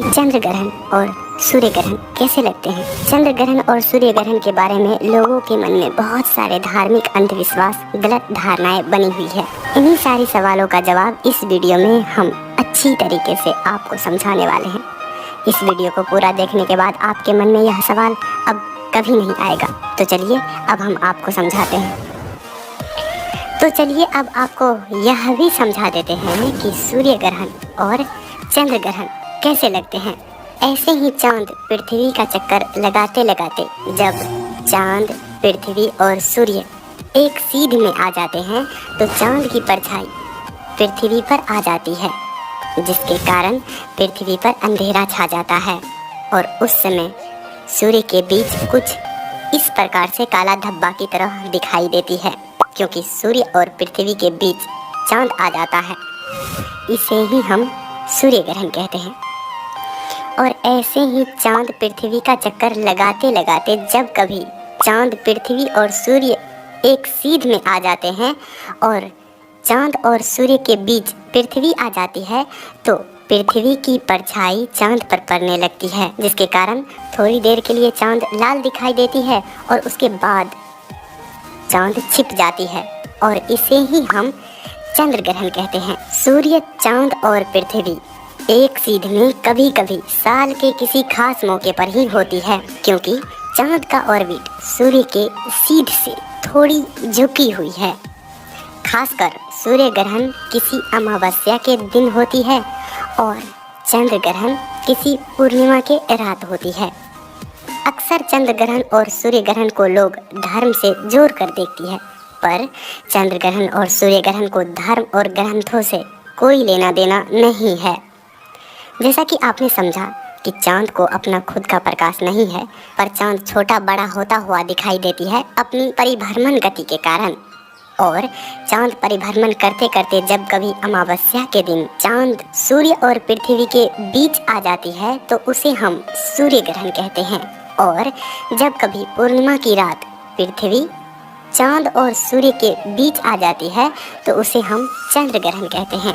चंद्र ग्रहण और सूर्य ग्रहण कैसे लगते हैं। चंद्र ग्रहण और सूर्य ग्रहण के बारे में लोगों के मन में बहुत सारे धार्मिक अंधविश्वास, गलत धारणाएं बनी हुई है। इन्हीं सारी सवालों का जवाब इस वीडियो में हम अच्छी तरीके से आपको समझाने वाले हैं। इस वीडियो को पूरा देखने के बाद आपके मन में यह सवाल अब कभी नहीं आएगा। तो चलिए अब हम आपको समझाते हैं। तो चलिए अब आपको यह भी समझा देते हैं कि सूर्य ग्रहण और चंद्र ग्रहण कैसे लगते हैं। ऐसे ही चांद पृथ्वी का चक्कर लगाते लगाते जब चांद, पृथ्वी और सूर्य एक सीध में आ जाते हैं तो चांद की परछाई पृथ्वी पर आ जाती है, जिसके कारण पृथ्वी पर अंधेरा छा जाता है और उस समय सूर्य के बीच कुछ इस प्रकार से काला धब्बा की तरह दिखाई देती है, क्योंकि सूर्य और पृथ्वी के बीच चांद आ जाता है। इसे ही हम सूर्य ग्रहण कहते हैं। और ऐसे ही चांद पृथ्वी का चक्कर लगाते लगाते जब कभी चांद, पृथ्वी और सूर्य एक सीध में आ जाते हैं और चांद और सूर्य के बीच पृथ्वी आ जाती है तो पृथ्वी की परछाई चांद पर पड़ने लगती है, जिसके कारण थोड़ी देर के लिए चांद लाल दिखाई देती है और उसके बाद चांद छिप जाती है और इसे ही हम चंद्र ग्रहण कहते हैं। सूर्य, चांद और पृथ्वी एक सीध में कभी कभी साल के किसी खास मौके पर ही होती है, क्योंकि चांद का ऑर्बिट सूर्य के सीध से थोड़ी झुकी हुई है। खासकर सूर्य ग्रहण किसी अमावस्या के दिन होती है और चंद्र ग्रहण किसी पूर्णिमा के रात होती है। अक्सर चंद्र ग्रहण और सूर्य ग्रहण को लोग धर्म से जोड़ कर देखती है, पर चंद्र ग्रहण और सूर्य ग्रहण को धर्म और ग्रंथों से कोई लेना देना नहीं है। जैसा कि आपने समझा कि चांद को अपना खुद का प्रकाश नहीं है, पर चांद छोटा बड़ा होता हुआ दिखाई देती है अपनी परिभ्रमण गति के कारण। और चांद परिभ्रमण करते करते जब कभी अमावस्या के दिन चांद सूर्य और पृथ्वी के बीच आ जाती है तो उसे हम सूर्य ग्रहण कहते हैं। और जब कभी पूर्णिमा की रात पृथ्वी चांद और सूर्य के बीच आ जाती है तो उसे हम चंद्र ग्रहण कहते हैं।